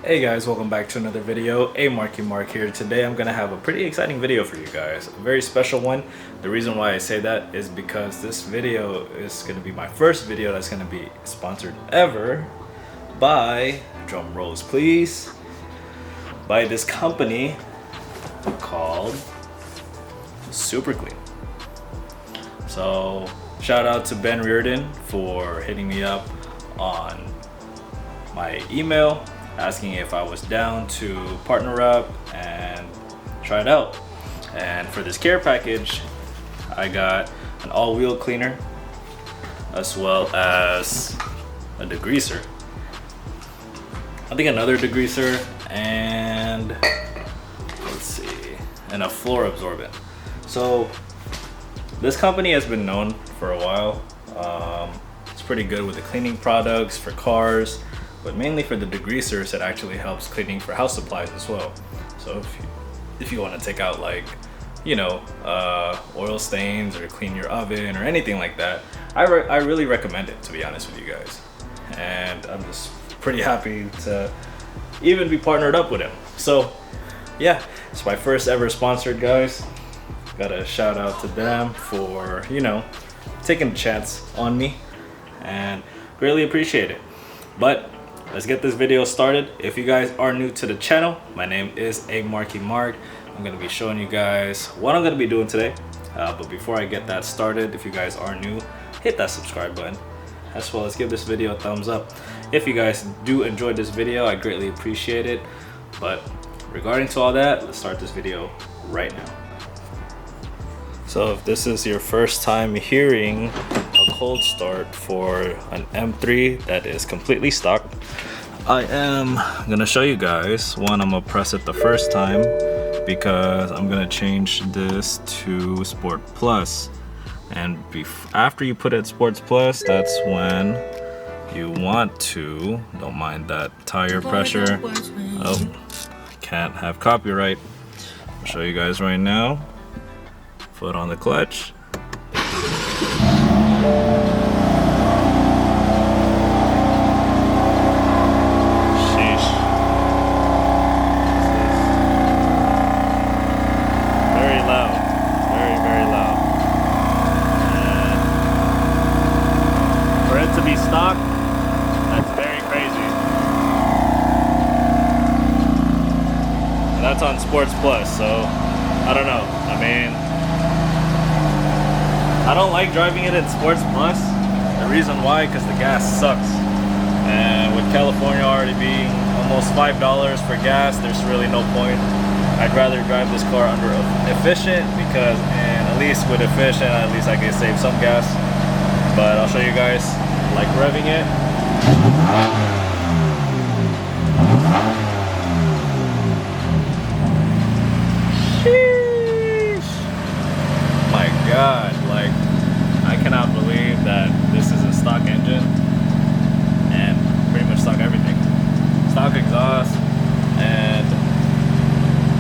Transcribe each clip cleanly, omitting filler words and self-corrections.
Hey guys, welcome back to another video. Mark here. Today I'm gonna have a pretty exciting video for you guys, a very special one. The reason why I say that is because this video is gonna be my first video that's gonna be sponsored ever by, drum rolls please, by this company called Super Clean. So shout out to Ben Reardon for hitting me up on my email asking if I was down to partner up and try it out. And for this care package, I got an all-wheel cleaner as well as a degreaser. I think another degreaser and let's see, and a floor absorbent. So this company has been known for a while. It's pretty good with the cleaning products for cars, but mainly for the degreasers, it actually helps cleaning for house supplies as well. So if you want to take out like, you know, oil stains or clean your oven or anything like that, I really recommend it, to be honest with you guys. And I'm just pretty happy to even be partnered up with him. So yeah, it's my first ever sponsored, guys. Gotta shout out to them for, you know, taking a chance on me and greatly appreciate it. But let's get this video started. If you guys are new to the channel, my name is Mark. I'm gonna be showing you guys what I'm gonna be doing today. But before I get that started, if you guys are new, hit that subscribe button, as well as give this video a thumbs up. If you guys do enjoy this video, I greatly appreciate it. But regarding to all that, let's start this video right now. So if this is your first time hearing a cold start for an M3 that is completely stock, I am gonna show you guys. One, I'm gonna press it the first time because I'm gonna change this to Sport Plus. And after you put it Sports Plus, that's when you want to, don't mind that tire pressure. Oh, can't have copyright. I'll show you guys right now. Foot on the clutch. Sheesh. Very loud. Very, very loud. And for it to be stock, that's very crazy. And that's on Sports Plus, so I don't know. I mean, I don't like driving it in Sports Plus. The reason why, because the gas sucks. And with California already being almost $5 for gas, there's really no point. I'd rather drive this car under efficient because, and at least with efficient, at least I can save some gas. But I'll show you guys like revving it. Sheesh. My God. Like, I cannot believe that this is a stock engine and pretty much stock everything. Stock exhaust, and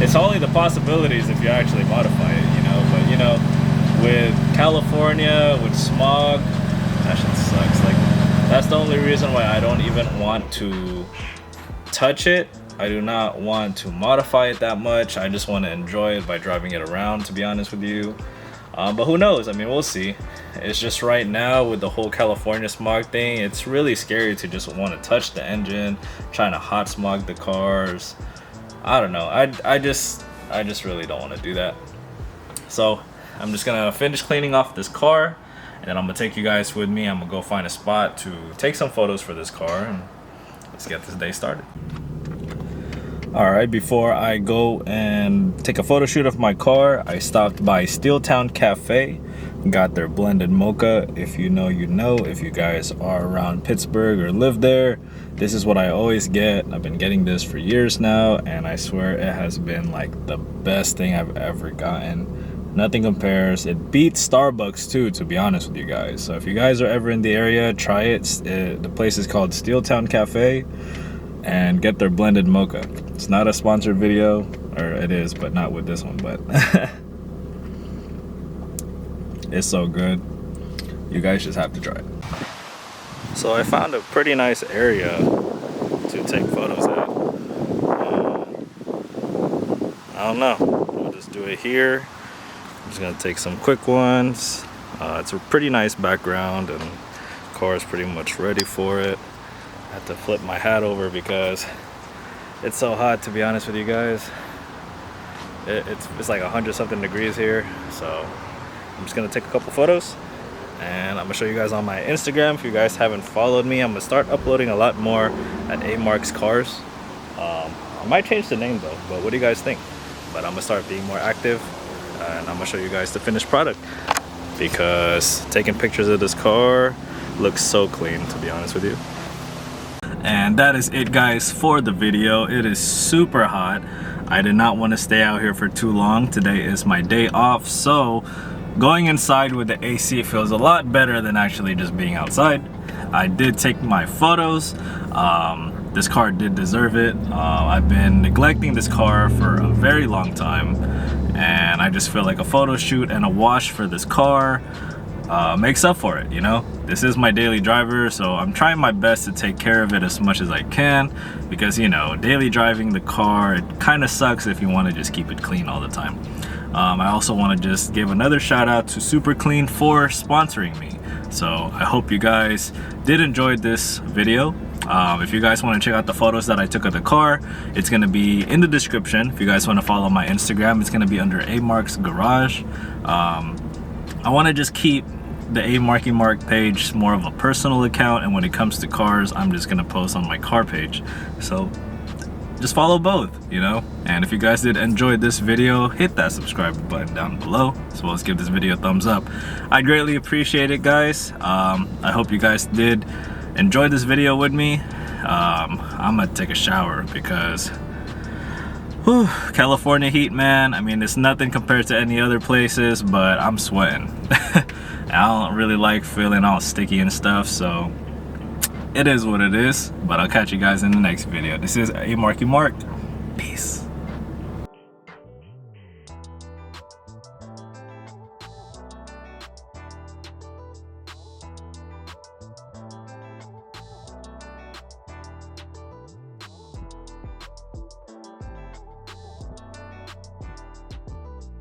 it's only the possibilities if you actually modify it, you know. But you know, with California, with smog, that shit sucks. Like, that's the only reason why I don't even want to touch it. I do not want to modify it that much. I just want to enjoy it by driving it around, to be honest with you. But who knows? I mean, we'll see. It's just right now with the whole California smog thing, it's really scary to just want to touch the engine, trying to hot smog the cars. I don't know. I just really don't want to do that. So I'm just gonna finish cleaning off this car, and then I'm gonna take you guys with me. I'm gonna go find a spot to take some photos for this car, and let's get this day started. Alright, before I go and take a photo shoot of my car, I stopped by Steeltown Cafe, got their blended mocha. If you know, you know. If you guys are around Pittsburgh or live there, this is what I always get. I've been getting this for years now, and I swear it has been like the best thing I've ever gotten. Nothing compares. It beats Starbucks too, to be honest with you guys. So if you guys are ever in the area, try it. The place is called Steeltown Cafe, and get their blended mocha. It's not a sponsored video, or it is, but not with this one, but it's so good. You guys just have to try it. So I found a pretty nice area to take photos at. I don't know. We'll just do it here. I'm just gonna take some quick ones. It's a pretty nice background and the car is pretty much ready for it. I have to flip my hat over because it's so hot, to be honest with you guys. It's like 100-something degrees here, so I'm just gonna take a couple photos and I'm gonna show you guys on my Instagram. If you guys haven't followed me, I'm gonna start uploading a lot more at A-Mark's Cars. I might change the name though, but what do you guys think? But I'm gonna start being more active and I'm gonna show you guys the finished product, because taking pictures of this car looks so clean, to be honest with you. And that is it, guys, for the video. It is super hot. I did not want to stay out here for too long. Today is my day off, so going inside with the AC feels a lot better than actually just being outside. I did take my photos. This car did deserve it. I've been neglecting this car for a very long time, and I just feel like a photo shoot and a wash for this car makes up for it, you know? This is my daily driver, so I'm trying my best to take care of it as much as I can, because, you know, daily driving the car, it kind of sucks if you want to just keep it clean all the time. I also want to just give another shout out to Super Clean for sponsoring me. So I hope you guys did enjoy this video. If you guys want to check out the photos that I took of the car, it's going to be in the description. If you guys want to follow my Instagram, it's going to be under A-Mark's Garage. I want to just keep the A-Marky Mark page more of a personal account, and when it comes to cars, I'm just going to post on my car page. So just follow both, you know? And if you guys did enjoy this video, hit that subscribe button down below, as well as give this video a thumbs up. I greatly appreciate it, guys. I hope you guys did enjoy this video with me. I'm gonna take a shower because whew, California heat, man. I mean, it's nothing compared to any other places, but I'm sweating. I don't really like feeling all sticky and stuff, so it is what it is. But I'll catch you guys in the next video. This is A-Marky Mark. Peace.